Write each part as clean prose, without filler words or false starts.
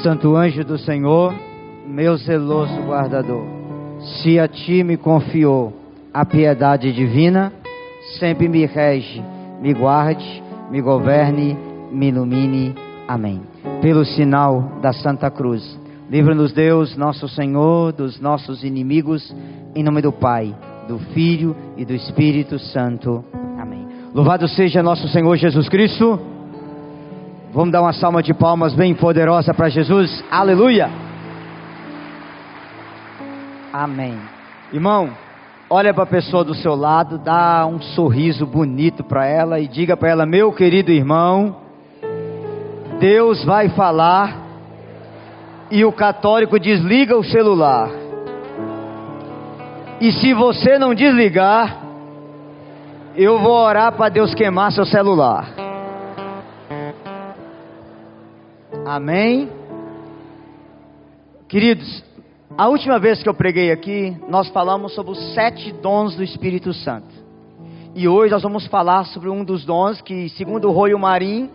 santo anjo do Senhor, meu zeloso guardador, se a ti me confiou a piedade divina, sempre me rege, me guarde, me governe, me ilumine. Amém. Pelo sinal da Santa Cruz, livra-nos Deus, nosso Senhor, dos nossos inimigos, em nome do Pai, do Filho e do Espírito Santo. Amém. Louvado seja nosso Senhor Jesus Cristo. Vamos dar uma salva de palmas bem poderosa para Jesus. Aleluia. Amém. Irmão, olha para a pessoa do seu lado, dá um sorriso bonito para ela e diga para ela: meu querido irmão, Deus vai falar e o católico desliga o celular. E se você não desligar, eu vou orar para Deus queimar seu celular. Amém? Queridos, a última vez que eu preguei aqui, nós falamos sobre os 7 dons do Espírito Santo. E hoje nós vamos falar sobre um dos dons que, segundo o Royo Marim,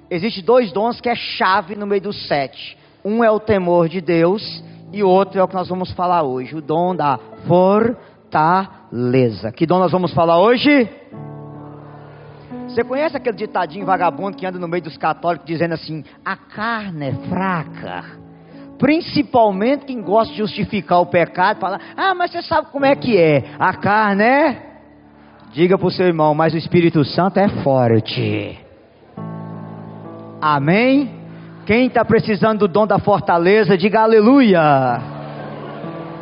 existe 2 dons que é chave no meio dos 7. Um é o temor de Deus e outro é o que nós vamos falar hoje, o dom da fortaleza. Que dom nós vamos falar hoje? Você conhece aquele ditadinho vagabundo que anda no meio dos católicos dizendo assim: a carne é fraca? Principalmente quem gosta de justificar o pecado, fala: ah, mas você sabe como é que é, a carne é... Diga para o seu irmão: mas o Espírito Santo é forte. Amém? Quem está precisando do dom da fortaleza, diga aleluia.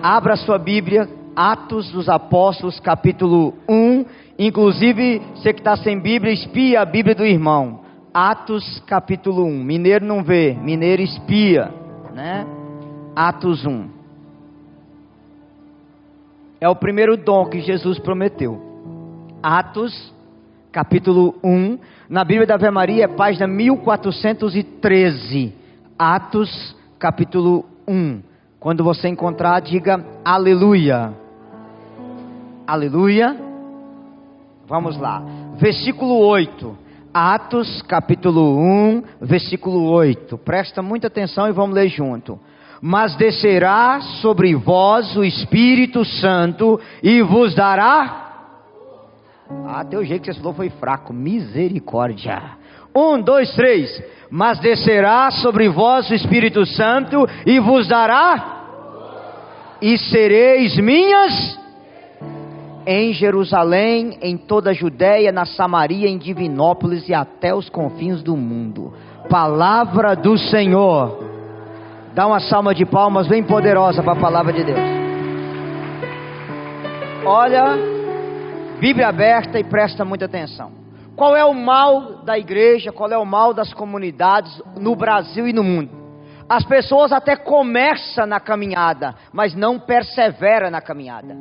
Abra sua Bíblia, Atos dos Apóstolos, capítulo 1. Inclusive, você que está sem Bíblia, espia a Bíblia do irmão. Atos capítulo 1. Mineiro não vê, mineiro espia, né? Atos 1. É o primeiro dom que Jesus prometeu. Atos capítulo 1. Na Bíblia da Ave Maria é página 1413. Atos capítulo 1. Quando você encontrar, diga aleluia. Aleluia. Vamos lá, versículo 8, Atos capítulo 1, versículo 8, presta muita atenção e vamos ler junto. Mas descerá sobre vós o Espírito Santo e vos dará... teu jeito que você falou foi fraco, misericórdia. 1, 2, 3, mas descerá sobre vós o Espírito Santo e vos dará... e sereis minhas... em Jerusalém, em toda a Judéia, na Samaria, em Divinópolis e até os confins do mundo. Palavra do Senhor. Dá uma salva de palmas bem poderosa para a palavra de Deus. Olha, Bíblia aberta e presta muita atenção. Qual é o mal da igreja, qual é o mal das comunidades no Brasil e no mundo? As pessoas até começam na caminhada, mas não perseveram na caminhada.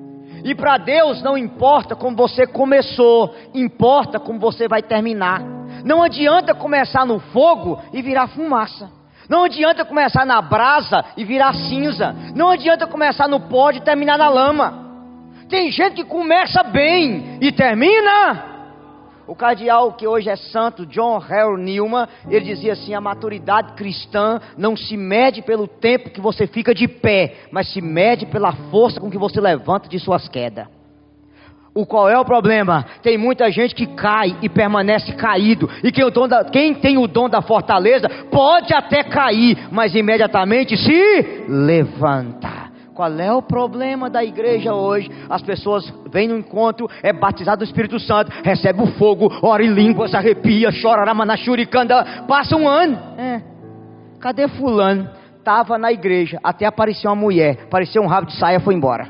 E para Deus não importa como você começou, importa como você vai terminar. Não adianta começar no fogo e virar fumaça. Não adianta começar na brasa e virar cinza. Não adianta começar no pó e terminar na lama. Tem gente que começa bem e termina... O cardeal que hoje é santo, John Harold Newman, ele dizia assim: a maturidade cristã não se mede pelo tempo que você fica de pé, mas se mede pela força com que você levanta de suas quedas. Qual é o problema? Tem muita gente que cai e permanece caído. E quem tem o dom da fortaleza pode até cair, mas imediatamente se levanta. Qual é o problema da igreja hoje? As pessoas vêm no encontro, é batizado do Espírito Santo, recebe o fogo, ora em línguas, arrepia, chora, ramanachuricanda, passa um ano. Cadê fulano? Estava na igreja, até apareceu uma mulher, apareceu um rabo de saia, foi embora.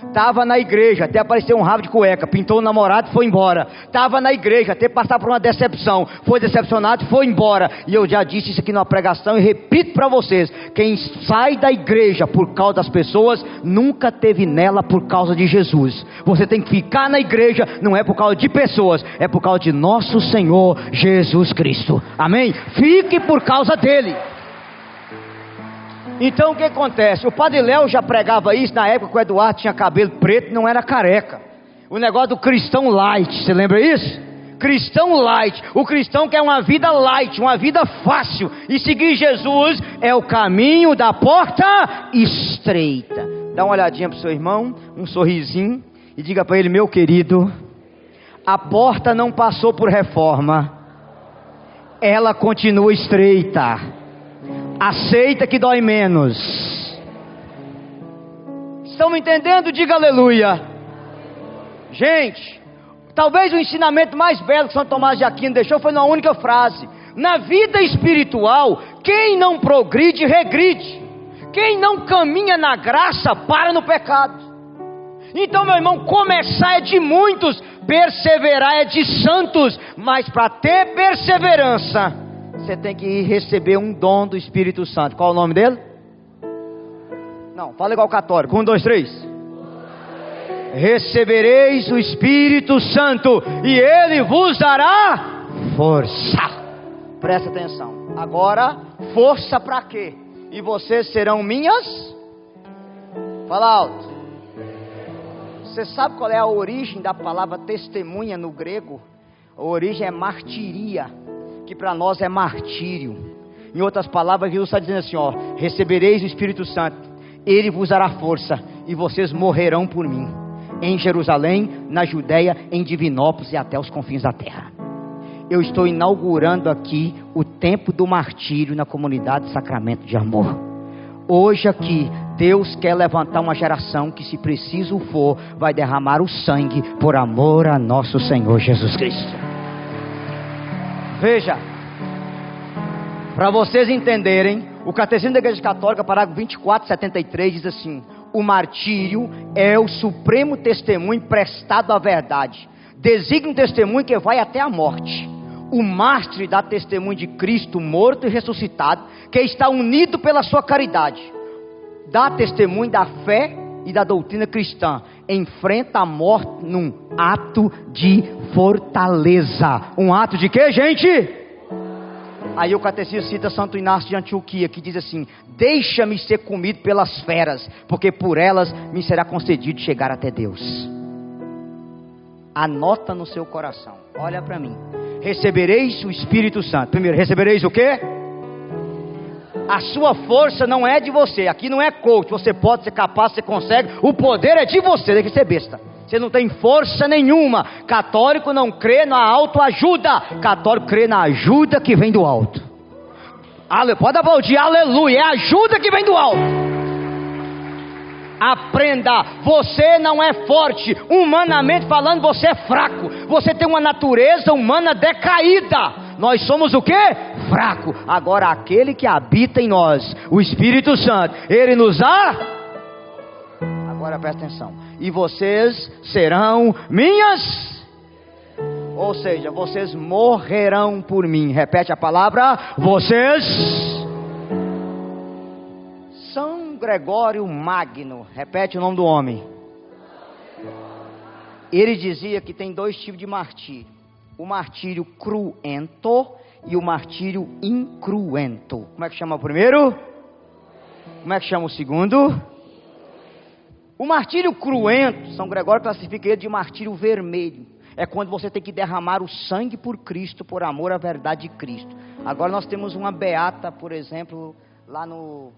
Estava na igreja, até apareceu um rabo de cueca, pintou o namorado e foi embora. Estava na igreja, até passar por uma decepção, foi decepcionado e foi embora. E eu já disse isso aqui numa pregação e repito para vocês: quem sai da igreja por causa das pessoas, nunca teve nela por causa de Jesus. Você tem que ficar na igreja, não é por causa de pessoas, é por causa de nosso Senhor Jesus Cristo. Amém? Fique por causa dele. Então o que acontece? O Padre Léo já pregava isso na época que o Eduardo tinha cabelo preto e não era careca. O negócio do cristão light, você lembra isso? cristão light, o cristão quer uma vida light, uma vida fácil, e seguir Jesus é o caminho da porta estreita. Dá uma olhadinha para o seu irmão, um sorrisinho, e diga para ele: meu querido, a porta não passou por reforma, ela continua estreita. Aceita que dói menos. Estão me entendendo? Diga aleluia. Gente, talvez o ensinamento mais belo que São Tomás de Aquino deixou foi numa única frase: na vida espiritual, quem não progride, regride. Quem não caminha na graça, para no pecado. Então, meu irmão, começar é de muitos, perseverar é de santos. Mas para ter perseverança, você tem que receber um dom do Espírito Santo. Qual é o nome dele? Não, fala igual católico. 1, 2, 3. Recebereis o Espírito Santo, e Ele vos dará força. Presta atenção. Agora, força para quê? E vocês serão minhas? Fala alto. Você sabe qual é a origem da palavra testemunha no grego? A origem é martiria, que para nós é martírio. Em outras palavras, Jesus está dizendo assim, ó: recebereis o Espírito Santo, Ele vos dará força, e vocês morrerão por mim, em Jerusalém, na Judéia, em Divinópolis e até os confins da terra. Eu estou inaugurando aqui o tempo do martírio na comunidade Sacramento de Amor. Hoje aqui, Deus quer levantar uma geração que, se preciso for, vai derramar o sangue por amor a nosso Senhor Jesus Cristo. Veja, para vocês entenderem, o Catecismo da Igreja Católica, parágrafo 2473, diz assim: o martírio é o supremo testemunho prestado à verdade. Designa um testemunho que vai até a morte. O mártir dá testemunho de Cristo morto e ressuscitado, que está unido pela sua caridade. Dá testemunho da fé e da doutrina cristã. Enfrenta a morte num ato de fortaleza. Um ato de quê, gente? Aí o catecismo cita Santo Inácio de Antioquia, que diz assim: deixa-me ser comido pelas feras, porque por elas me será concedido chegar até Deus. Anota no seu coração, olha para mim. Recebereis o Espírito Santo. Primeiro, recebereis o quê? A sua força não é de você. Aqui não é coach, você pode ser capaz, você consegue. O poder é de você, tem que ser besta. Você não tem força nenhuma. Católico não crê na autoajuda. Católico crê na ajuda que vem do alto. Pode aplaudir, aleluia. É a ajuda que vem do alto. Aprenda, você não é forte. Humanamente falando, você é fraco. Você tem uma natureza humana decaída. Nós somos o quê? Fraco. Agora aquele que habita em nós, o Espírito Santo, Ele nos dá. Agora presta atenção. E vocês serão minhas. Ou seja, vocês morrerão por mim. Repete a palavra: vocês. São Gregório Magno, repete o nome do homem. Ele dizia que tem dois tipos de martírio: o martírio cruento e o martírio incruento. Como é que chama o primeiro? Como é que chama o segundo? O martírio cruento, São Gregório classifica ele de martírio vermelho. É quando você tem que derramar o sangue por Cristo, por amor à verdade de Cristo. Agora nós temos uma beata, por exemplo, lá no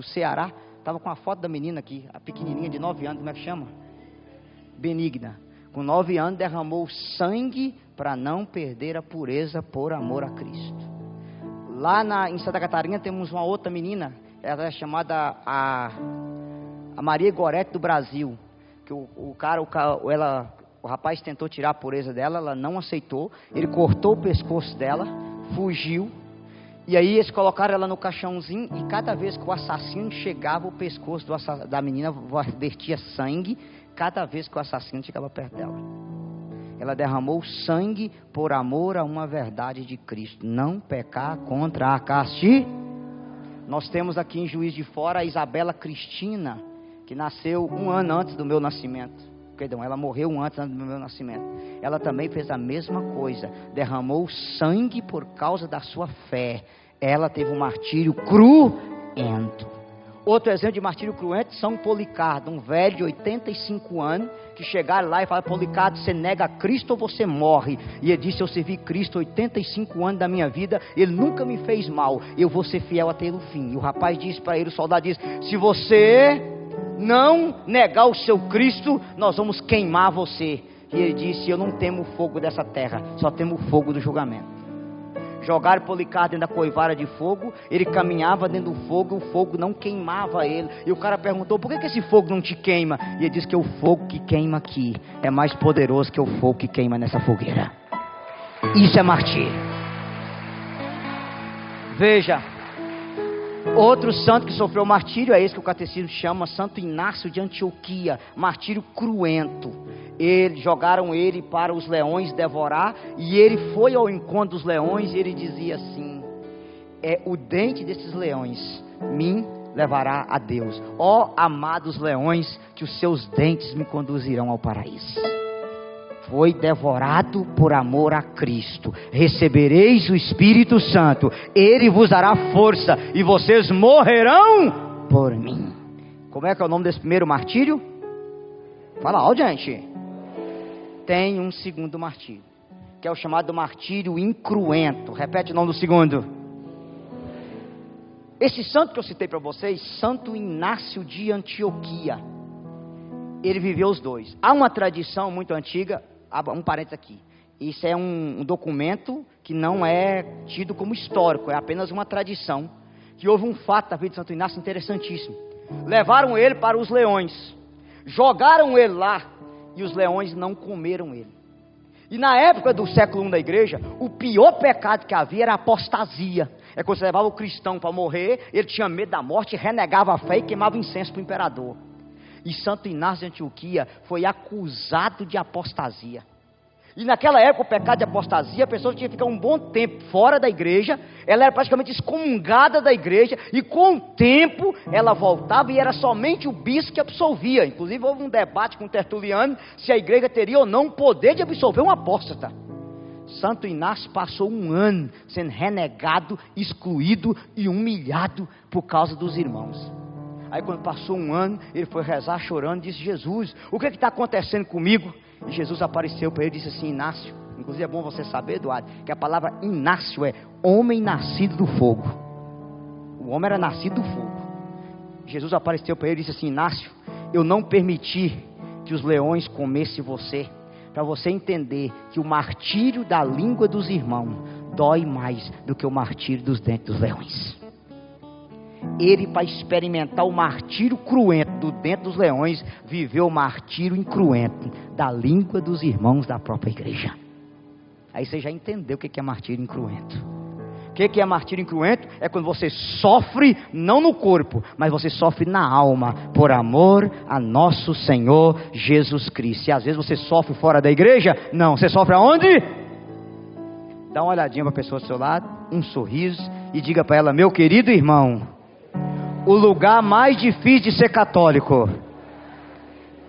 Ceará. Estava com a foto da menina aqui, a pequenininha de 9 anos, como é que chama? Benigna. Com 9 anos derramou sangue para não perder a pureza por amor a Cristo. Lá em Santa Catarina temos uma outra menina, ela é chamada a Maria Gorete do Brasil. Que o rapaz tentou tirar a pureza dela, ela não aceitou. Ele cortou o pescoço dela, fugiu. E aí eles colocaram ela no caixãozinho, e cada vez que o assassino chegava, o pescoço da menina vertia sangue. Cada vez que o assassino chegava perto dela, ela derramou sangue por amor a uma verdade de Cristo: não pecar contra a castigo. Nós temos aqui em Juiz de Fora a Isabela Cristina, que nasceu 1 ano antes do meu nascimento. Perdão, ela morreu 1 ano antes do meu nascimento. Ela também fez a mesma coisa, derramou sangue por causa da sua fé. Ela teve um martírio cruento. Outro exemplo de martírio cruento, São Policarpo, um velho de 85 anos, que chegaram lá e falaram: Policarpo, você nega Cristo ou você morre? E ele disse: eu servi Cristo 85 anos da minha vida, ele nunca me fez mal, eu vou ser fiel até o fim. E o rapaz disse para ele, o soldado disse: se você não negar o seu Cristo, nós vamos queimar você. E ele disse: eu não temo o fogo dessa terra, só temo o fogo do julgamento. Jogaram Policarpo dentro da coivara de fogo, ele caminhava dentro do fogo, o fogo não queimava ele. E o cara perguntou: por que esse fogo não te queima? E ele disse que o fogo que queima aqui é mais poderoso que o fogo que queima nessa fogueira. Isso é martírio. Veja, outro santo que sofreu martírio é esse que o catecismo chama Santo Inácio de Antioquia, martírio cruento. Jogaram ele para os leões devorar, e ele foi ao encontro dos leões e ele dizia assim: o dente desses leões me levará a Deus. Ó amados leões, que os seus dentes me conduzirão ao paraíso. Foi devorado por amor a Cristo. Recebereis o Espírito Santo, ele vos dará força e vocês morrerão por mim. Como é que é o nome desse primeiro martírio? Fala alto, gente. Tem um segundo martírio, que é o chamado martírio incruento. Repete o nome do segundo. Esse santo que eu citei para vocês, Santo Inácio de Antioquia, ele viveu os dois. Há uma tradição muito antiga, um parênteses aqui, isso é um documento que não é tido como histórico, é apenas uma tradição, que houve um fato da vida de Santo Inácio interessantíssimo. Levaram ele para os leões, jogaram ele lá, e os leões não comeram ele. E na época do século I da igreja, o pior pecado que havia era a apostasia. É quando você levava o cristão para morrer, ele tinha medo da morte, renegava a fé e queimava incenso para o imperador. E Santo Inácio de Antioquia foi acusado de apostasia. E naquela época, o pecado de apostasia, a pessoa tinha que ficar um bom tempo fora da igreja, ela era praticamente excomungada da igreja, e com o tempo ela voltava e era somente o bispo que absolvia. Inclusive houve um debate com Tertuliano se a igreja teria ou não o poder de absolver um apóstata. Santo Inácio passou um ano sendo renegado, excluído e humilhado por causa dos irmãos. Aí quando passou um ano, ele foi rezar chorando e disse: Jesus, o que está acontecendo comigo? E Jesus apareceu para ele e disse assim: Inácio, inclusive é bom você saber, Eduardo, que a palavra Inácio é homem nascido do fogo. O homem era nascido do fogo. Jesus apareceu para ele e disse assim: Inácio, eu não permiti que os leões comessem você, para você entender que o martírio da língua dos irmãos dói mais do que o martírio dos dentes dos leões. Ele, para experimentar o martírio cruento do dente dos leões, viveu o martírio incruento da língua dos irmãos da própria igreja. Aí você já entendeu o que é martírio incruento. O que é martírio incruento? É quando você sofre, não no corpo, mas você sofre na alma, por amor a nosso Senhor Jesus Cristo. E às vezes você sofre fora da igreja? Não, você sofre aonde? Dá uma olhadinha para a pessoa do seu lado, um sorriso, e diga para ela: meu querido irmão, o lugar mais difícil de ser católico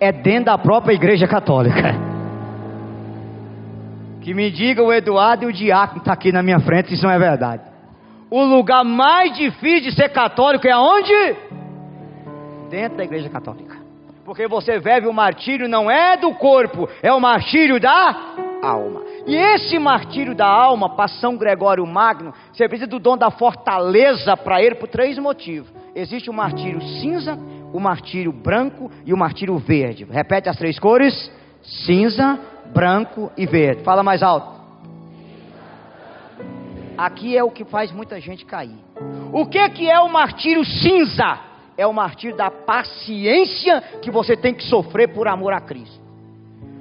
é dentro da própria igreja católica. Que me diga o Eduardo e o diácono está aqui na minha frente, isso não é verdade. O lugar mais difícil de ser católico é aonde? Dentro da igreja católica. Porque você vive o martírio não é do corpo, é o martírio da alma. E esse martírio da alma, para São Gregório Magno, você precisa do dom da fortaleza para ele por 3 motivos. Existe o martírio cinza, o martírio branco e o martírio verde. Repete as 3 cores: cinza, branco e verde. Fala mais alto. Aqui é o que faz muita gente cair. O que é o martírio cinza? É o martírio da paciência que você tem que sofrer por amor a Cristo.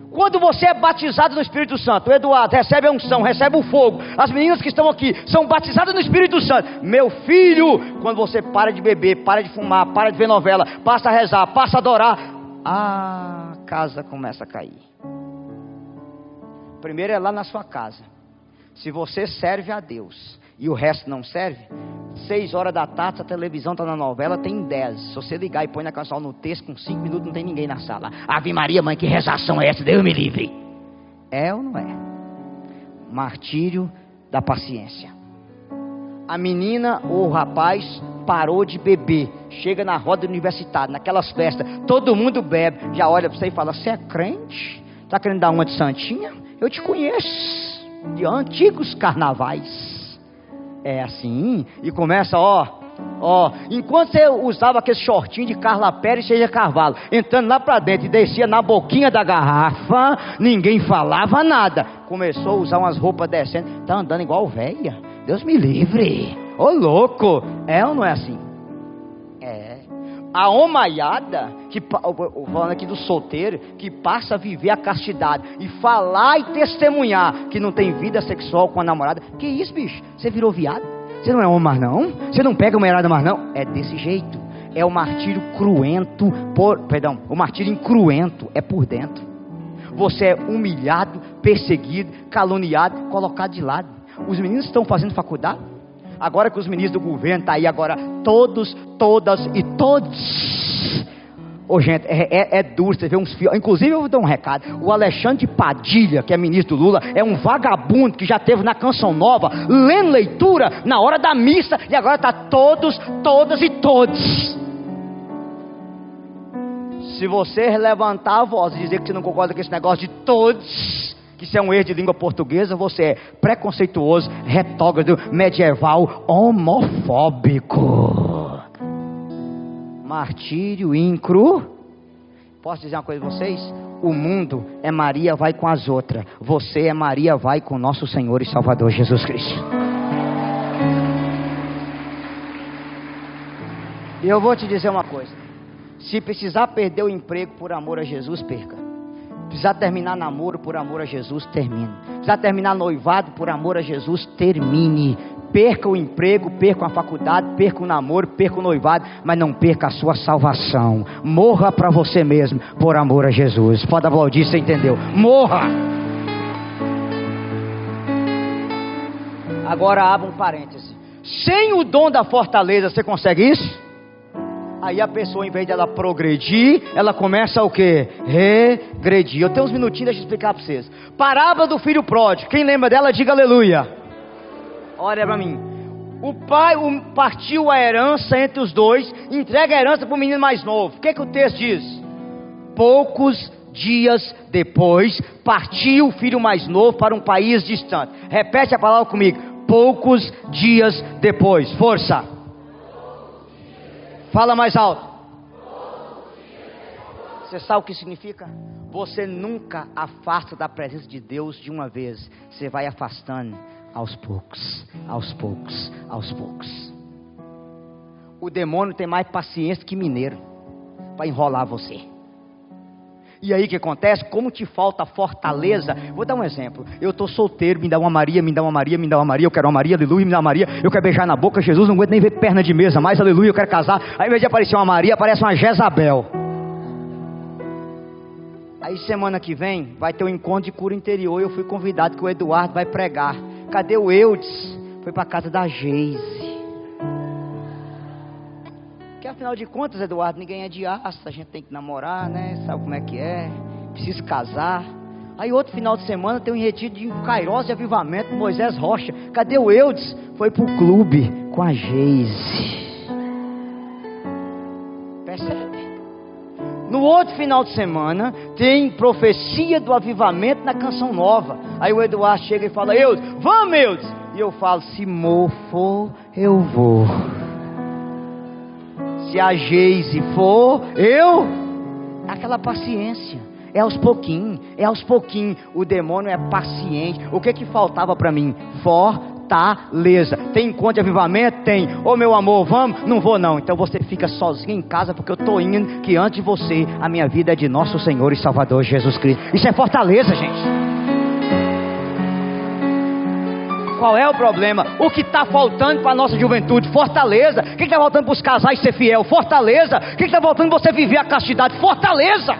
Quando você é batizado no Espírito Santo, o Eduardo recebe a unção, recebe o fogo, as meninas que estão aqui são batizadas no Espírito Santo. Meu filho, quando você para de beber, para de fumar, para de ver novela, passa a rezar, passa a adorar, a casa começa a cair. Primeiro é lá na sua casa. Se você serve a Deus e o resto não serve, 6 horas da tarde, se a televisão está na novela, tem 10. Se você ligar e põe na canção no texto, com 5 minutos não tem ninguém na sala. Ave Maria, mãe, que rezação é essa? Deus me livre. É ou não é? Martírio da paciência. A menina ou o rapaz parou de beber, chega na roda universitária, naquelas festas, todo mundo bebe, já olha para você e fala: você é crente? Está querendo dar uma de santinha? Eu te conheço de antigos carnavais. É assim, e começa, enquanto você usava aquele shortinho de Carla Pérez, seja Carvalho, entrando lá pra dentro e descia na boquinha da garrafa, ninguém falava nada. Começou a usar umas roupas decentes, tá andando igual velha. Deus me livre. Ô louco, é ou não é assim? É. A homaiada, falando aqui do solteiro, que passa a viver a castidade e falar e testemunhar que não tem vida sexual com a namorada. Que isso, bicho? Você virou viado? Você não é homem mais não? Você não pega mulherada mais não? É desse jeito. É o martírio cruento, o martírio incruento é por dentro. Você é humilhado, perseguido, caluniado, colocado de lado. Os meninos estão fazendo faculdade. Agora que os ministros do governo estão aí agora, todos, todas e todos. Gente, é duro você ver uns fios. Inclusive eu vou dar um recado: o Alexandre Padilha, que é ministro do Lula, é um vagabundo que já teve na Canção Nova lendo leitura na hora da missa, e agora está todos, todas e todos. Se você levantar a voz e dizer que você não concorda com esse negócio de todos, que isso é um erro de língua portuguesa, você é preconceituoso, retógrado, medieval, homofóbico. Martírio incru. Posso dizer uma coisa a vocês? O mundo é Maria vai com as outras, você é Maria vai com nosso Senhor e Salvador Jesus Cristo. E eu vou te dizer uma coisa: se precisar perder o emprego por amor a Jesus, perca. Precisar terminar namoro por amor a Jesus, termine. Precisar terminar noivado por amor a Jesus, termine. Perca o emprego, perca a faculdade, perca o namoro, perca o noivado, mas não perca a sua salvação. Morra para você mesmo, por amor a Jesus. Pode aplaudir, você entendeu? Morra! Agora abra um parêntese. Sem o dom da fortaleza, você consegue isso? Aí a pessoa, em vez de ela progredir, ela começa o quê? Regredir. Eu tenho uns minutinhos, deixa eu explicar para vocês. Parábola do filho pródigo. Quem lembra dela, diga aleluia. Olha para mim. O pai partiu a herança entre os dois, entrega a herança para o menino mais novo. O que o texto diz? Poucos dias depois, partiu o filho mais novo para um país distante. Repete a palavra comigo. Poucos dias depois. Força. Fala mais alto. Você sabe o que significa? Você nunca afasta da presença de Deus de uma vez. Você vai afastando aos poucos, aos poucos, aos poucos. O demônio tem mais paciência que mineiro para enrolar você. E aí o que acontece? Como te falta fortaleza. Vou dar um exemplo. Eu estou solteiro, me dá uma Maria, me dá uma Maria, me dá uma Maria. Eu quero uma Maria, aleluia, me dá uma Maria. Eu quero beijar na boca, Jesus, não aguento nem ver perna de mesa mais, aleluia, eu quero casar. Aí ao invés de aparecer uma Maria, aparece uma Jezabel. Aí semana que vem vai ter um encontro de cura interior. Eu fui convidado que o Eduardo vai pregar. Cadê o Eudes? Foi para casa da Geise. Porque afinal de contas, Eduardo, ninguém é de aço. A gente tem que namorar, né? Sabe como é que é? Precisa casar. Aí outro final de semana tem um retiro de Kairos de avivamento, Moisés Rocha. Cadê o Eudes? Foi pro clube com a Geise. Percebe? No outro final de semana tem profecia do avivamento na Canção Nova. Aí o Eduardo chega e fala: Eudes, vamos Eudes. E eu falo: se mofo, eu vou. Se a Geise for, eu. Aquela paciência. É aos pouquinhos, é aos pouquinhos. O demônio é paciente. O que faltava para mim? Fortaleza. Tem encontro de avivamento? Tem. Ô meu amor, vamos? Não vou não. Então você fica sozinho em casa, porque eu estou indo, que antes de você, a minha vida é de nosso Senhor e Salvador Jesus Cristo. Isso é fortaleza, gente. Qual é o problema? O que está faltando para a nossa juventude? Fortaleza. O que está faltando para os casais ser fiel? Fortaleza. O que está faltando para você viver a castidade? Fortaleza.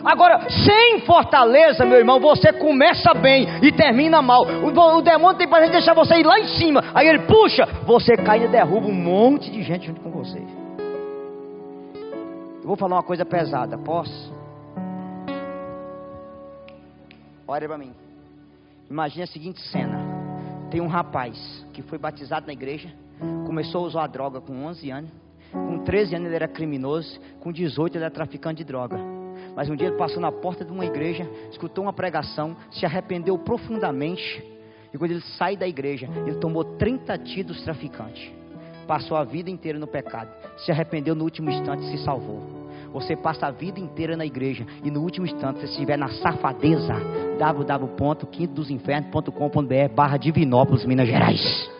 Agora, sem fortaleza, meu irmão, você começa bem e termina mal. O demônio tem para deixar você ir lá em cima. Aí ele puxa, você cai e derruba um monte de gente junto com você. Eu vou falar uma coisa pesada, posso? Olha para mim. Imagine a seguinte cena. Tem um rapaz que foi batizado na igreja, Começou a usar a droga com 11 anos. Com 13 anos ele era criminoso. Com 18 ele era traficante de droga. Mas um dia ele passou na porta de uma igreja, escutou uma pregação, se arrependeu profundamente. E quando ele sai da igreja, ele tomou 30 tiros dos traficantes. Passou a vida inteira no pecado. Se arrependeu no último instante e se salvou. Você passa a vida inteira na igreja e no último instante você estiver na safadeza. www.quintodosinfernos.com.br/Divinópolis, Minas Gerais.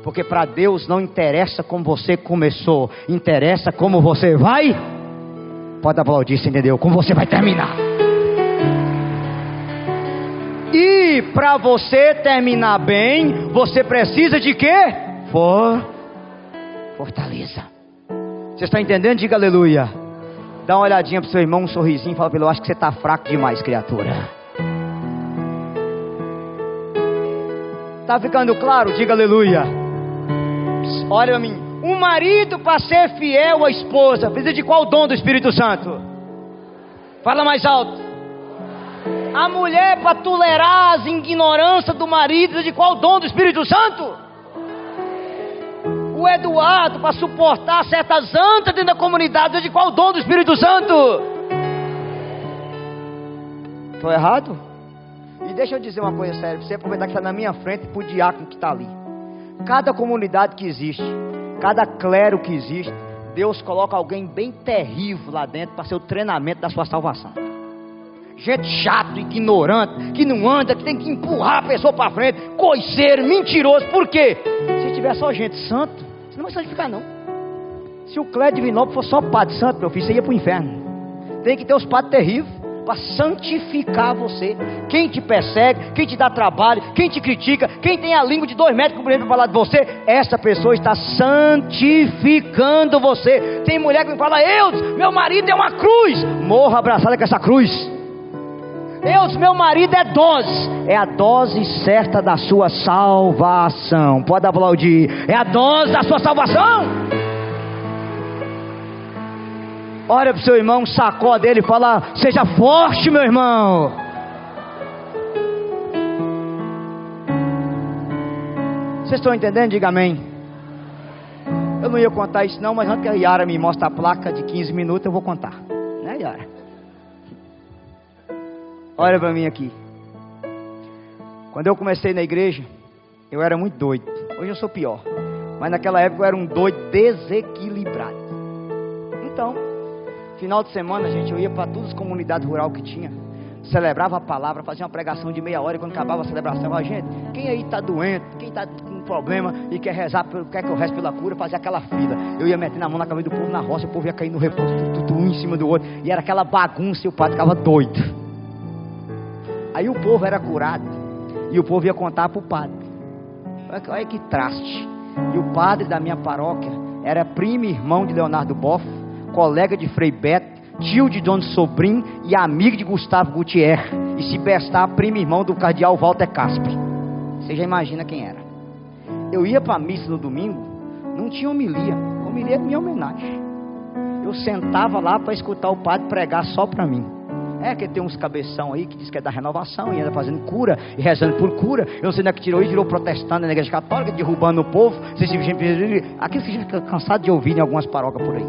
Porque para Deus não interessa como você começou, interessa como você vai. Pode aplaudir, você entendeu? Como você vai terminar. E para você terminar bem, você precisa de quê? Fortaleza. Você está entendendo? Diga aleluia. Dá uma olhadinha para o seu irmão, um sorrisinho, fala para ele: eu acho que você está fraco demais, criatura. Está ficando claro? Diga aleluia. Olha para mim. Um marido para ser fiel à esposa precisa de qual dom do Espírito Santo? Fala mais alto. A mulher para tolerar as ignorâncias do marido precisa de qual dom do Espírito Santo? O Eduardo para suportar certas antas dentro da comunidade precisa de qual dom do Espírito Santo? Estou errado? E deixa eu dizer uma coisa séria para você aproveitar que está na minha frente e para o diácono que está ali. Cada comunidade que existe, cada clero que existe, Deus coloca alguém bem terrível lá dentro para ser o treinamento da sua salvação. Gente chato, ignorante, que não anda, que tem que empurrar a pessoa para frente, coiceiro, mentiroso. Por quê? Se tiver só gente santo, você não vai santificar não. Se o clero de Divinópolis fosse só padre santo, meu filho, você ia para o inferno. Tem que ter os padres terríveis para santificar você. Quem te persegue, quem te dá trabalho, quem te critica, quem tem a língua de 2 metros para falar de você, essa pessoa está santificando você. Tem mulher que me fala: Eudes, meu marido é uma cruz. Morra abraçada com essa cruz. Eudes, meu marido é dose. É a dose certa da sua salvação. Pode aplaudir. É a dose da sua salvação. Olha para o seu irmão, sacode dele e fala: seja forte, meu irmão. Vocês estão entendendo? Diga amém. Eu não ia contar isso não, mas antes que a Yara me mostre a placa de 15 minutos, eu vou contar. Né, Yara? Olha para mim aqui. Quando eu comecei na igreja, eu era muito doido. Hoje eu sou pior. Mas naquela época eu era um doido desequilibrado. Então, final de semana, gente, eu ia para todas as comunidades rurais que tinha, celebrava a palavra, fazia uma pregação de meia hora, e quando acabava a celebração, eu falava: gente, quem aí está doente, quem está com problema e quer rezar, quer que eu reze pela cura, fazia aquela fila. Eu ia metendo a mão na cabeça do povo na roça, o povo ia cair no repouso, tudo um em cima do outro, e era aquela bagunça, e o padre ficava doido. Aí o povo era curado, e o povo ia contar para o padre. Olha que traste. E o padre da minha paróquia era primo e irmão de Leonardo Boff, colega de Frei Beto, tio de Dom Sobrinho e amigo de Gustavo Gutierrez, e se prestar, primo e irmão do cardeal Walter Casper. Você já imagina quem era. Eu ia para a missa no domingo, não tinha homilia era minha homenagem. Eu sentava lá para escutar o padre pregar só para mim. É que tem uns cabeção aí que diz que é da renovação e anda fazendo cura e rezando por cura. Eu não sei onde é que tirou isso, virou protestante na igreja católica, derrubando o povo. Aqueles que já ficam cansados de ouvir em algumas paróquias por aí.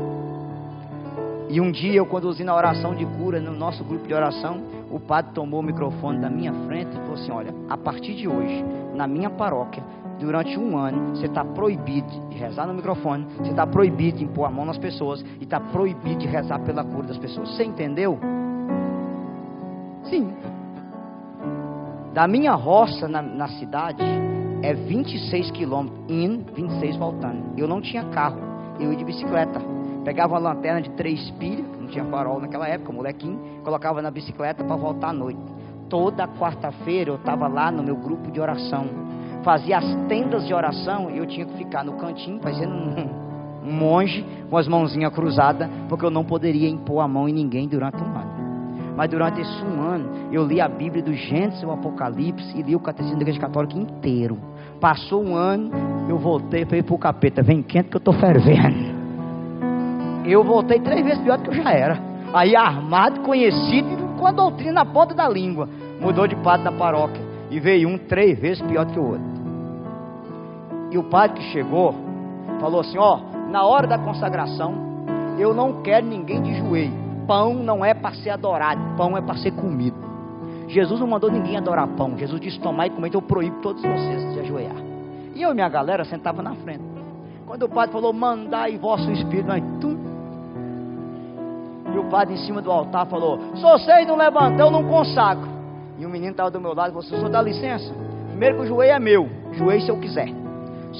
E um dia eu conduzi na oração de cura, no nosso grupo de oração, o padre tomou o microfone da minha frente e falou assim: olha, a partir de hoje, na minha paróquia, durante 1 ano, você está proibido de rezar no microfone, você está proibido de impor a mão nas pessoas, e está proibido de rezar pela cura das pessoas. Você entendeu? Sim. Da minha roça na cidade é 26 quilômetros indo, 26 voltando. Eu não tinha carro, eu ia de bicicleta. Pegava uma lanterna de 3 pilhas, não tinha farol naquela época, molequinho, colocava na bicicleta para voltar à noite. Toda quarta-feira eu estava lá no meu grupo de oração, fazia as tendas de oração e eu tinha que ficar no cantinho, fazendo um monge com as mãozinhas cruzadas, porque eu não poderia impor a mão em ninguém durante 1 ano. Mas durante esse 1 ano, eu li a Bíblia do Gênesis ao Apocalipse e li o Catecismo da Igreja Católica inteiro. Passou 1 ano, eu voltei e falei pro capeta: vem quente que eu tô fervendo. Eu voltei 3 vezes pior do que eu já era. Aí armado, conhecido, com a doutrina na ponta da língua. Mudou de padre da paróquia e veio um 3 vezes pior do que o outro. E o padre que chegou, falou assim, ó, na hora da consagração, eu não quero ninguém de joelho. Pão não é para ser adorado, pão é para ser comido. Jesus não mandou ninguém adorar pão. Jesus disse, tomar e comer, então eu proíbo todos vocês de ajoelhar. E eu e minha galera sentava na frente. Quando o padre falou, mandai vosso espírito, nós, tum. E o padre em cima do altar falou, se vocês não levantam, eu não consagro. E o menino estava do meu lado e falou, senhor, dá licença. Primeiro que o joelho é meu, joelho se eu quiser.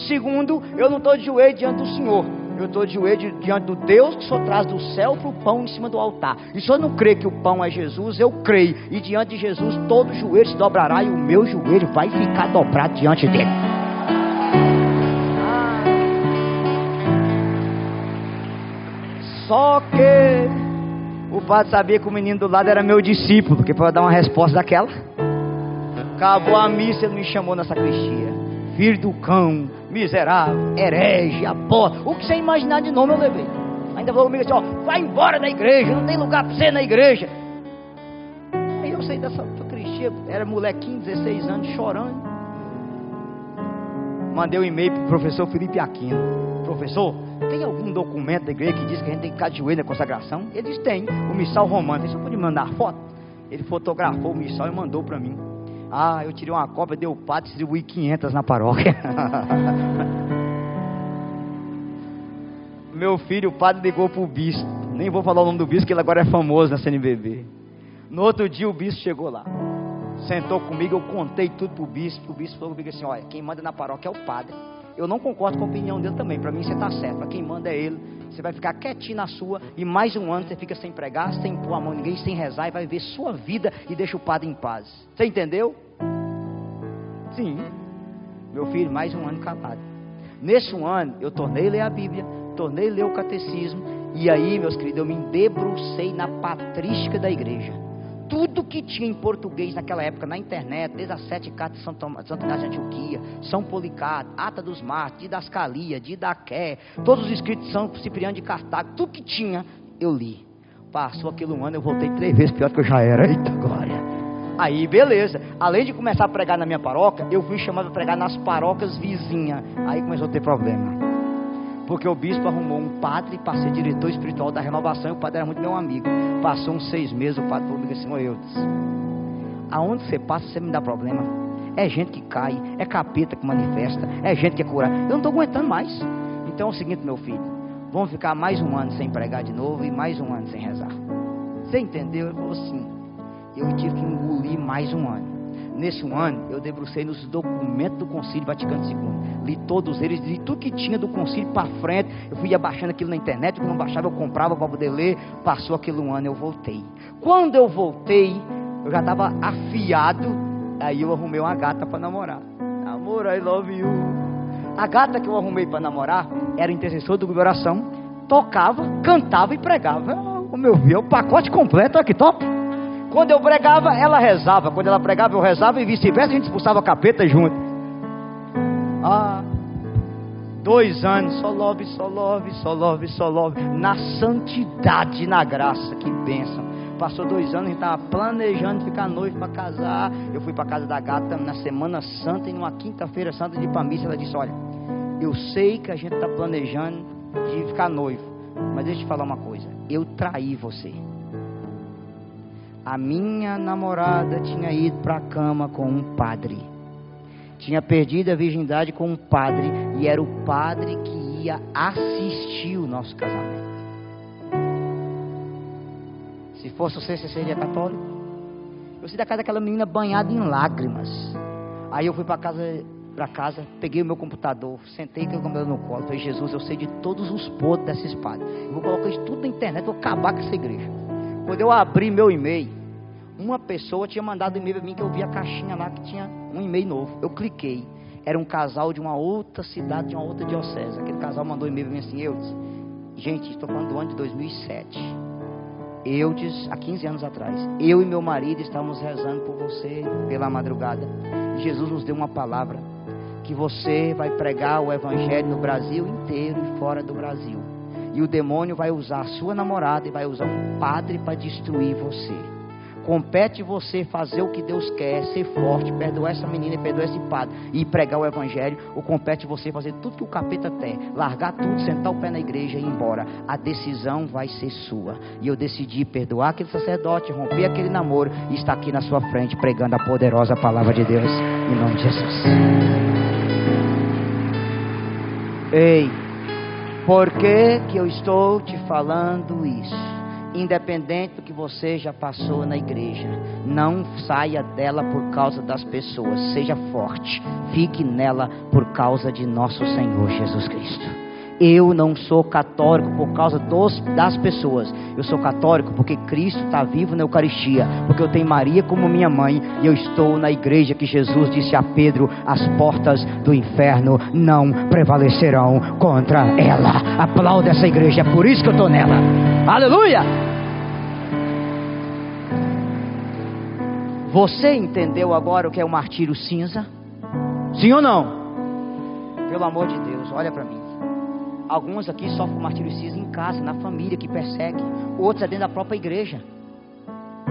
Segundo, eu não estou de joelho diante do Senhor, eu estou de joelho diante do Deus que só traz do céu para o pão em cima do altar. E se eu não crê que o pão é Jesus, eu creio. E diante de Jesus todo joelho se dobrará e o meu joelho vai ficar dobrado diante dele. Só que o padre sabia que o menino do lado era meu discípulo, que para dar uma resposta daquela. Acabou a missa, ele me chamou na sacristia. Filho do cão, miserável, herege, apóstolo, o que você imaginar de nome eu levei. Ainda falou comigo assim, ó, vai embora da igreja, não tem lugar para você na igreja. Aí eu saí dessa sacristia, era molequinho, 16 anos, chorando. Mandei um e-mail pro professor Felipe Aquino. Professor, tem algum documento da igreja que diz que a gente tem que ficar de joelho na consagração? Ele disse, tem, o missal romano. Você pode mandar foto? Ele fotografou o missal e mandou para mim. Ah, eu tirei uma cópia, dei o padre, distribuí 500 na paróquia. Meu filho, o padre ligou pro bispo. Nem vou falar o nome do bispo, que ele agora é famoso na CNBB. No outro dia o bispo chegou lá, sentou comigo, eu contei tudo pro bispo. O bispo falou comigo assim, olha, quem manda na paróquia é o padre. Eu não concordo com a opinião dele também. Para mim você está certo, para quem manda é ele. Você vai ficar quietinho na sua. E mais um ano você fica sem pregar, sem pôr a mão em ninguém, sem rezar. E vai viver sua vida e deixa o padre em paz. Você entendeu? Sim. Meu filho, mais um ano calado. Nesse um ano eu tornei a ler a Bíblia, tornei a ler o catecismo. E aí, meus queridos, eu me debrucei na patrística da igreja. Tudo que tinha em português naquela época na internet, desde as 7 cartas de Santo Inácio de Antioquia, São Policarpo, Ata dos Mártires, Didascalia, Didaqué, todos os escritos de São Cipriano de Cartago, tudo que tinha, eu li. Passou aquele um ano, eu voltei 3 vezes pior do que eu já era. Eita glória! Aí beleza, além de começar a pregar na minha paróquia, eu fui chamado a pregar nas paróquias vizinhas. Aí começou a ter problema, porque o bispo arrumou um padre para ser diretor espiritual da renovação. E o padre era muito meu amigo. Passou uns 6 meses, o padre falou assim, ô Eudes, aonde você passa você me dá problema. É gente que cai, é capeta que manifesta, é gente que é curada. Eu não estou aguentando mais. Então é o seguinte, meu filho, vamos ficar mais um ano sem pregar de novo e mais um ano sem rezar. Você entendeu? Ele falou assim. Eu tive que engolir mais um ano. Nesse um ano, eu debrucei nos documentos do Concílio Vaticano II. Li todos eles, li tudo que tinha do Concílio para frente. Eu fui abaixando aquilo na internet, o que não baixava eu comprava para poder ler. Passou aquele um ano, eu voltei. Quando eu voltei, eu já estava afiado. Aí eu arrumei uma gata para namorar. Amor, I love you. A gata que eu arrumei para namorar era intercessor do grupo de oração. Tocava, cantava e pregava. O meu filho, o pacote completo, olha que top. Quando eu pregava, ela rezava. Quando ela pregava, eu rezava. E vice-versa, a gente expulsava a capeta junto. 2 anos, só love, só love, só love, só love. Na santidade, na graça, que bênção. Passou 2 anos, a gente estava planejando ficar noivo para casar. Eu fui para a casa da gata na Semana Santa. E numa quinta-feira santa de ir para a missa, ela disse, olha, eu sei que a gente está planejando de ficar noivo, mas deixa eu te falar uma coisa, eu traí você. A minha namorada tinha ido para a cama com um padre. Tinha perdido a virgindade com um padre. E era o padre que ia assistir o nosso casamento. Se fosse você seria católico? Eu saí da casa daquela menina banhada em lágrimas. Aí eu fui para casa, peguei o meu computador, sentei com o computador no colo. Falei, Jesus, eu sei de todos os podres dessa espada. Eu vou colocar isso tudo na internet, vou acabar com essa igreja. Quando eu abri meu e-mail, uma pessoa tinha mandado um e-mail para mim, que eu vi a caixinha lá que tinha um e-mail novo. Eu cliquei. Era um casal de uma outra cidade, de uma outra diocese. Aquele casal mandou um e-mail para mim assim, Eudes. Gente, estou falando do ano de 2007. Eudes, há 15 anos atrás. Eu e meu marido estávamos rezando por você pela madrugada. E Jesus nos deu uma palavra. Que você vai pregar o evangelho no Brasil inteiro e fora do Brasil. E o demônio vai usar a sua namorada e vai usar um padre para destruir você. compete você fazer o que Deus quer, ser forte, perdoar essa menina e perdoar esse padre e pregar o evangelho, ou compete você fazer tudo que o capeta tem, largar tudo, sentar o pé na igreja e ir embora. A decisão vai ser sua. E eu decidi perdoar aquele sacerdote, romper aquele namoro e estar aqui na sua frente pregando a poderosa palavra de Deus em nome de Jesus. Ei, por que que eu estou te falando isso? Independente do que você já passou na igreja, não saia dela por causa das pessoas. Seja forte, fique nela por causa de nosso Senhor Jesus Cristo. Eu não sou católico por causa das pessoas. Eu sou católico porque Cristo está vivo na Eucaristia, porque eu tenho Maria como minha mãe, e eu estou na igreja que Jesus disse a Pedro: as portas do inferno não prevalecerão contra ela. Aplauda essa igreja, é por isso que eu estou nela. Aleluia! Você entendeu agora o que é o martírio cinza? Sim ou não? Pelo amor de Deus, olha para mim. Alguns aqui sofrem o martírio cinza em casa, na família que persegue. Outros é dentro da própria igreja.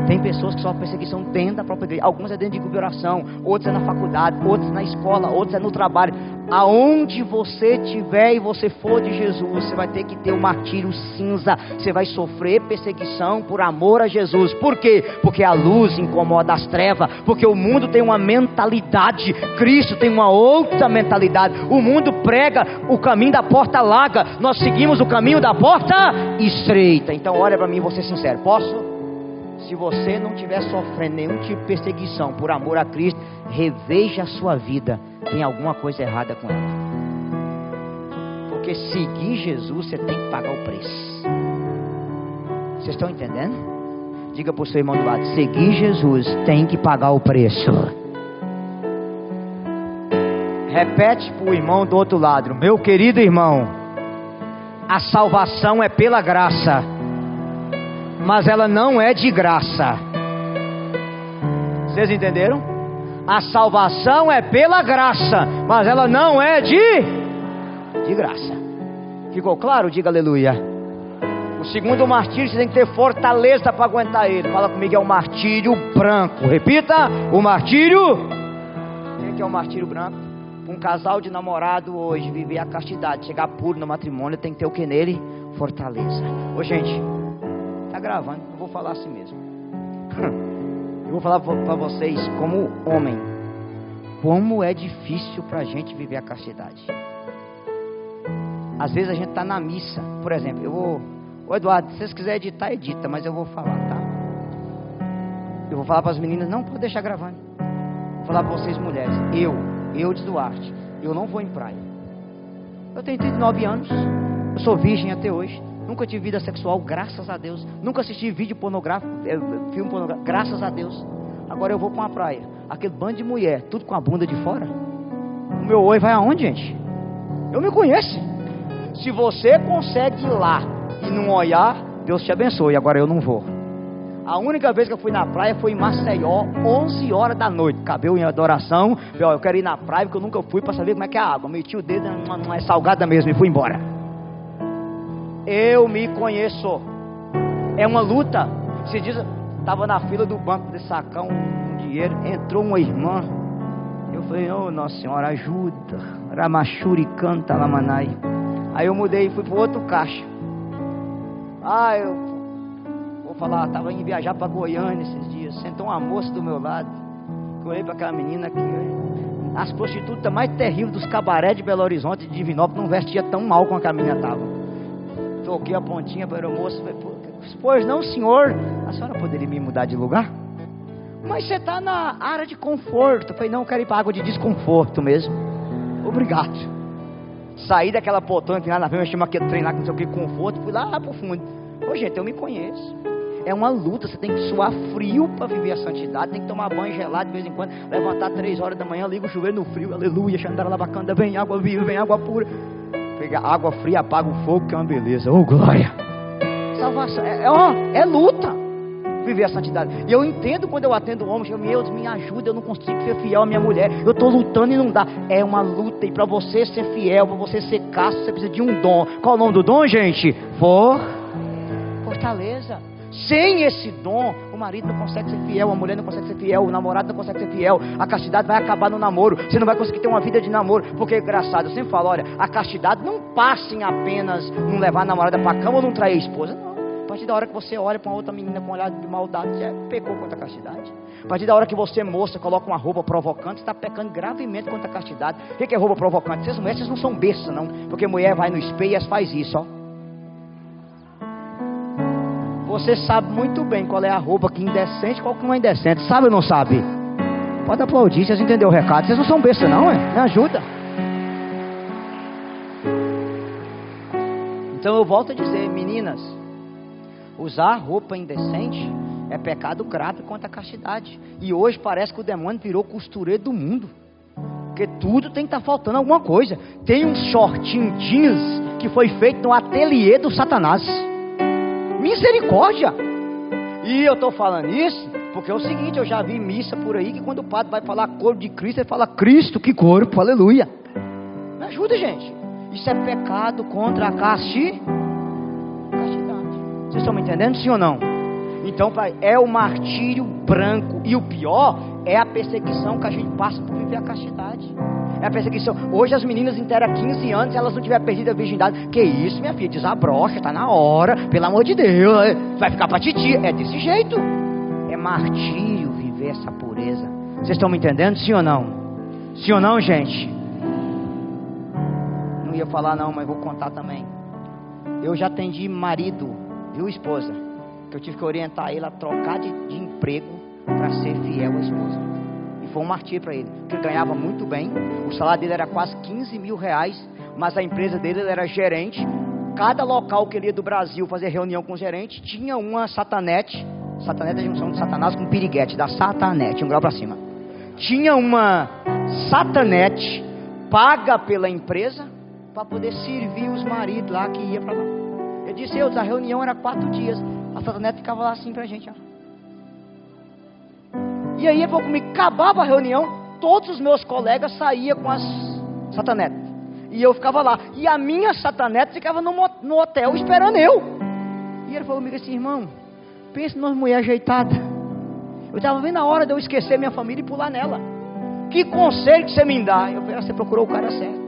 Tem pessoas que sofrem perseguição dentro da própria igreja. Alguns é dentro de liberação, outros é na faculdade, outros na escola, outros é no trabalho. Aonde você estiver e você for de Jesus, você vai ter que ter o martírio cinza. Você vai sofrer perseguição por amor a Jesus. Por quê? Porque a luz incomoda as trevas. Porque o mundo tem uma mentalidade, Cristo tem uma outra mentalidade. O mundo prega o caminho da porta larga, nós seguimos o caminho da porta estreita. Então olha para mim, vou ser sincero, posso? Se você não estiver sofrendo nenhum tipo de perseguição por amor a Cristo, reveja a sua vida. Tem alguma coisa errada com ela. Porque seguir Jesus, você tem que pagar o preço. Vocês estão entendendo? Diga para o seu irmão do lado: seguir Jesus tem que pagar o preço. Repete para o irmão do outro lado: meu querido irmão, a salvação é pela graça, mas ela não é de graça. Vocês entenderam? A salvação é pela graça, mas ela não é de graça. Ficou claro? Diga aleluia. O segundo martírio, você tem que ter fortaleza para aguentar ele. Fala comigo, é o martírio branco. Repita, o martírio. O que é o martírio branco? Um casal de namorado hoje viver a castidade, chegar puro no matrimônio, tem que ter o que nele? Fortaleza. Ô gente, tá gravando, eu vou falar assim mesmo. Eu vou falar para vocês como homem, como é difícil para a gente viver a castidade. Às vezes a gente está na missa, por exemplo, ô Eduardo, se vocês quiserem editar, edita, mas eu vou falar, tá? Eu vou falar para as meninas, não pode deixar gravando. Vou falar para vocês mulheres, eu de Duarte, eu não vou em praia. Eu tenho 39 anos, eu sou virgem até hoje. Nunca tive vida sexual, graças a Deus. Nunca assisti vídeo pornográfico, filme pornográfico, graças a Deus. Agora eu vou para uma praia, aquele bando de mulher, tudo com a bunda de fora. O meu oi vai aonde, gente? Eu me conheço. Se você consegue ir lá e não olhar, Deus te abençoe. Agora eu não vou. A única vez que eu fui na praia foi em Maceió, 11 horas da noite. Cabeu em adoração. Eu quero ir na praia porque eu nunca fui para saber como é que é a água. Meti o dedo, não é salgada mesmo, e fui embora. Eu me conheço. É uma luta. Você diz, estava na fila do banco de sacar um dinheiro, entrou uma irmã. Eu falei, ô Nossa Senhora, ajuda. Ramachuri canta lamanai. Aí eu mudei e fui para outro caixa. Eu vou falar, estava indo viajar para Goiânia esses dias. Sentou uma moça do meu lado. Eu olhei para aquela menina aqui. As prostitutas mais terríveis dos cabarés de Belo Horizonte, de Divinópolis, não vestia tão mal como aquela menina estava. Toquei a pontinha para a moça. Pois não, senhor, a senhora poderia me mudar de lugar? Mas você está na área de conforto. Eu falei, não, eu quero ir para a água de desconforto mesmo. Obrigado. Saí daquela poltrona que lá na frente, chama aquele trem lá, que não sei o que, conforto. Fui lá pro fundo. Ô gente, eu me conheço. É uma luta, você tem que suar frio para viver a santidade. Tem que tomar banho gelado de vez em quando. Levantar 3 horas da manhã, liga o chuveiro no frio. Aleluia, xandaralabacanda, vem água viva, vem água pura. Pega água fria, apaga o fogo, que é uma beleza. Oh, glória. Salvação, é luta viver a santidade. E eu entendo quando eu atendo o homem, meu Deus, me ajuda, eu não consigo ser fiel à minha mulher. Eu estou lutando e não dá. É uma luta. E para você ser fiel, para você ser casto, você precisa de um dom. Qual é o nome do dom, gente? Fortaleza. Sem esse dom, o marido não consegue ser fiel, a mulher não consegue ser fiel, o namorado não consegue ser fiel, a castidade vai acabar no namoro, você não vai conseguir ter uma vida de namoro, porque é engraçado, eu sempre falo, olha, a castidade não passa em apenas não levar a namorada para a cama ou não trair a esposa, não. A partir da hora que você olha para uma outra menina com um olhar de maldade, você pecou contra a castidade. A partir da hora que você, moça, coloca uma roupa provocante, você está pecando gravemente contra a castidade. O que é roupa provocante? Vocês mulheres, vocês não são bestas, não, porque mulher vai no espelho e faz isso, ó. Você sabe muito bem qual é a roupa que é indecente e qual que não é indecente. Sabe ou não sabe? Pode aplaudir, vocês entenderam o recado. Vocês não são besta não, é? Me ajuda. Então eu volto a dizer, meninas, usar roupa indecente é pecado grave contra a castidade. E hoje parece que o demônio virou costureiro do mundo. Porque tudo tem que estar faltando alguma coisa. Tem um shortinho jeans que foi feito no ateliê do Satanás. Misericórdia. E eu estou falando isso porque é o seguinte, eu já vi missa por aí que quando o padre vai falar corpo de Cristo, ele fala Cristo, que corpo, aleluia. Me ajuda, gente. Isso é pecado contra a castidade. Vocês estão me entendendo, sim ou não? Então é o martírio branco. E o pior é a perseguição que a gente passa por viver a castidade. É a perseguição. Hoje as meninas interam 15 anos e elas não tiverem perdido a virgindade. Que isso, minha filha? Desabrocha, tá na hora. Pelo amor de Deus. Vai ficar pra titia. É desse jeito. É martírio viver essa pureza. Vocês estão me entendendo? Sim ou não? Sim ou não, gente? Não ia falar não, mas vou contar também. Eu já atendi marido, viu, esposa? Que eu tive que orientar ele a trocar de emprego para ser fiel à esposa. E foi um martírio para ele, porque ele ganhava muito bem. O salário dele era quase 15 mil reais, mas a empresa dele, ele era gerente. Cada local que ele ia do Brasil fazer reunião com o gerente tinha uma satanete. Satanete é a junção de Satanás com piriguete, da satanete, um grau para cima. Tinha uma satanete paga pela empresa para poder servir os maridos lá que ia para lá. Eu disse, a reunião era 4 dias. A satanete ficava lá assim pra gente, ó. E aí, pouco me acabava a reunião, todos os meus colegas saíam com as satanetes. E eu ficava lá. E a minha satanete ficava no hotel esperando eu. E ele falou comigo assim, irmão, pensa numa mulher ajeitada. Eu estava vendo a hora de eu esquecer minha família e pular nela. Que conselho que você me dá? Eu falei, você procurou o cara certo.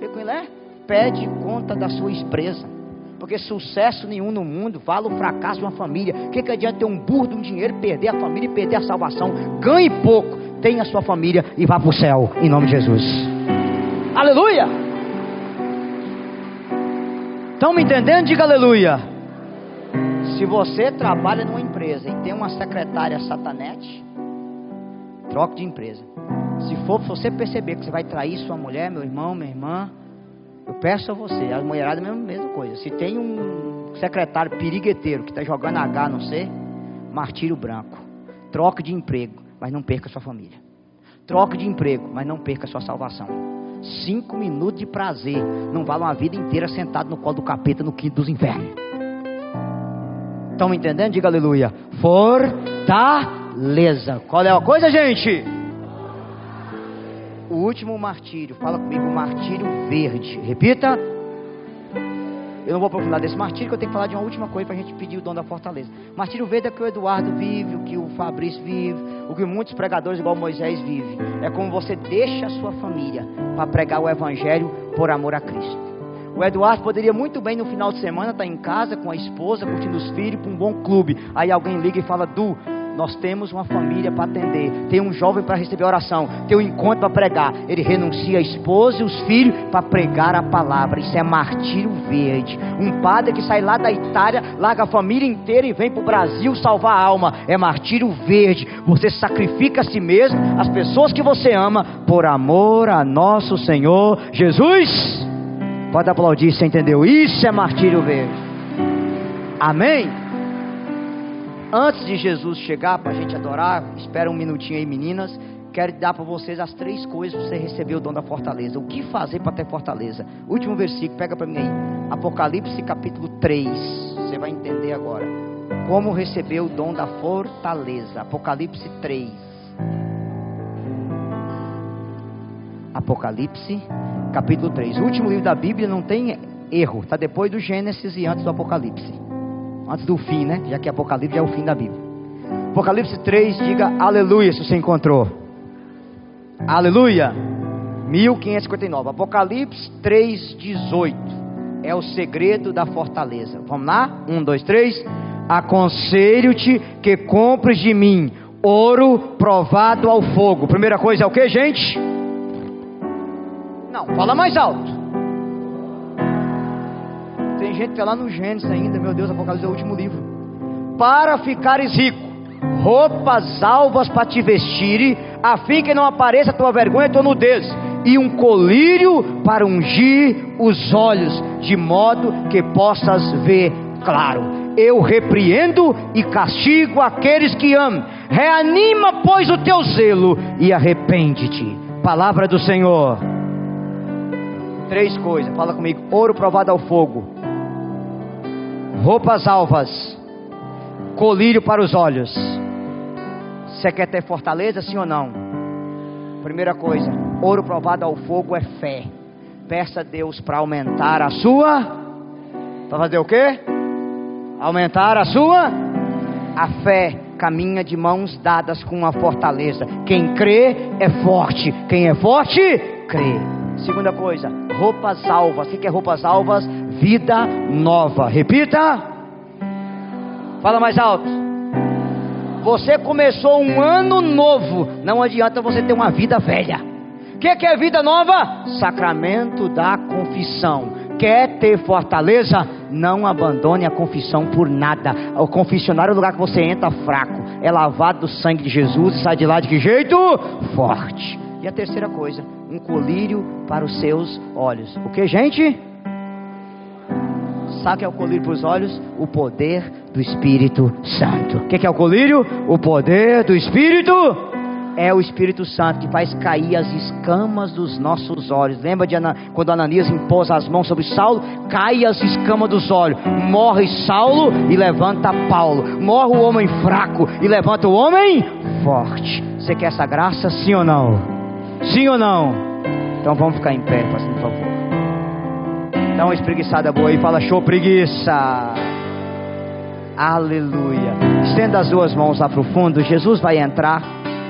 Eu falei com ele, pede conta da sua empresa. Porque sucesso nenhum no mundo vale o fracasso de uma família. O que adianta ter um burro de um dinheiro, perder a família e perder a salvação? Ganhe pouco, tenha a sua família e vá para o céu, em nome de Jesus. Aleluia! Estão me entendendo? Diga aleluia. Se você trabalha numa empresa e tem uma secretária satanete, troque de empresa. Se você perceber que você vai trair sua mulher, meu irmão, minha irmã, eu peço a você, a mulherada é a mesma coisa. Se tem um secretário pirigueteiro que está jogando H, não sei, martírio branco. Troque de emprego, mas não perca sua família. Troque de emprego, mas não perca sua salvação. 5 minutos de prazer não vale uma vida inteira sentado no colo do capeta no quinto dos infernos. Estão me entendendo? Diga aleluia. Fortaleza. Qual é a coisa, gente? O último martírio, fala comigo, o martírio verde. Repita. Eu não vou aprofundar desse martírio, que eu tenho que falar de uma última coisa para a gente pedir o dom da fortaleza. Martírio verde é o que o Eduardo vive, o que o Fabrício vive, o que muitos pregadores igual Moisés vivem. É como você deixa a sua família para pregar o evangelho por amor a Cristo. O Eduardo poderia muito bem no final de semana estar em casa com a esposa, curtindo os filhos, para um bom clube. Aí alguém liga e fala, nós temos uma família para atender, tem um jovem para receber oração, tem um encontro para pregar. Ele renuncia a esposa e os filhos para pregar a palavra. Isso é martírio verde. Um padre que sai lá da Itália, larga a família inteira e vem para o Brasil salvar a alma. É martírio verde. Você sacrifica a si mesmo, as pessoas que você ama, por amor a nosso Senhor Jesus. Pode aplaudir, você entendeu? Isso é martírio verde. Amém? Antes de Jesus chegar para a gente adorar, espera um minutinho aí, meninas. Quero dar para vocês as 3 coisas para você receber o dom da fortaleza. O que fazer para ter fortaleza? Último versículo, pega para mim aí. Apocalipse capítulo 3. Você vai entender agora como receber o dom da fortaleza. Apocalipse 3. Apocalipse capítulo 3. O último livro da Bíblia, não tem erro. Está depois do Gênesis e antes do Apocalipse. Antes do fim, né? Já que Apocalipse é o fim da Bíblia. Apocalipse 3, diga aleluia se você encontrou. Aleluia. 1559. Apocalipse 3, 18. É o segredo da fortaleza. Vamos lá? 1, 2, 3. Aconselho-te que compres de mim ouro provado ao fogo. Primeira coisa é o que, gente? Não, fala mais alto. Tem gente que está lá no Gênesis ainda. Meu Deus, Apocalipse é o último livro. Para ficares rico, roupas alvas para te vestir, a fim que não apareça a tua vergonha e tua nudez, e um colírio para ungir os olhos, de modo que possas ver claro. Eu repreendo e castigo aqueles que amam. Reanima, pois, o teu zelo e arrepende-te. Palavra do Senhor. 3 coisas, fala comigo. Ouro provado ao fogo, roupas alvas, colírio para os olhos. Você quer ter fortaleza, sim ou não? Primeira coisa, ouro provado ao fogo é fé. Peça a Deus para aumentar a sua. Para fazer o quê? Aumentar a sua. A fé caminha de mãos dadas com a fortaleza. Quem crê é forte. Quem é forte, crê. Segunda coisa, roupas alvas. O que é roupas alvas? Vida nova. Repita. Fala mais alto. Você começou um ano novo. Não adianta você ter uma vida velha. O que é vida nova? Sacramento da confissão. Quer ter fortaleza? Não abandone a confissão por nada. O confessionário é o lugar que você entra fraco. É lavado do sangue de Jesus e sai de lá de que jeito? Forte. E a terceira coisa, um colírio para os seus olhos. O que, gente? Sabe o que é o colírio para os olhos? O poder do Espírito Santo. O que é o colírio? O poder do Espírito. É o Espírito Santo que faz cair as escamas dos nossos olhos. Lembra de quando Ananias impôs as mãos sobre Saulo? Cai as escamas dos olhos. Morre Saulo e levanta Paulo. Morre o homem fraco e levanta o homem forte. Você quer essa graça, sim ou não? Sim ou não? Então vamos ficar em pé, por favor. Dá uma espreguiçada boa aí, fala show preguiça. Aleluia. Estenda as duas mãos lá para o fundo. Jesus vai entrar.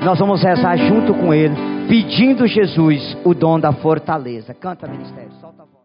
Nós vamos rezar junto com ele, pedindo Jesus o dom da fortaleza. Canta, ministério, solta a voz.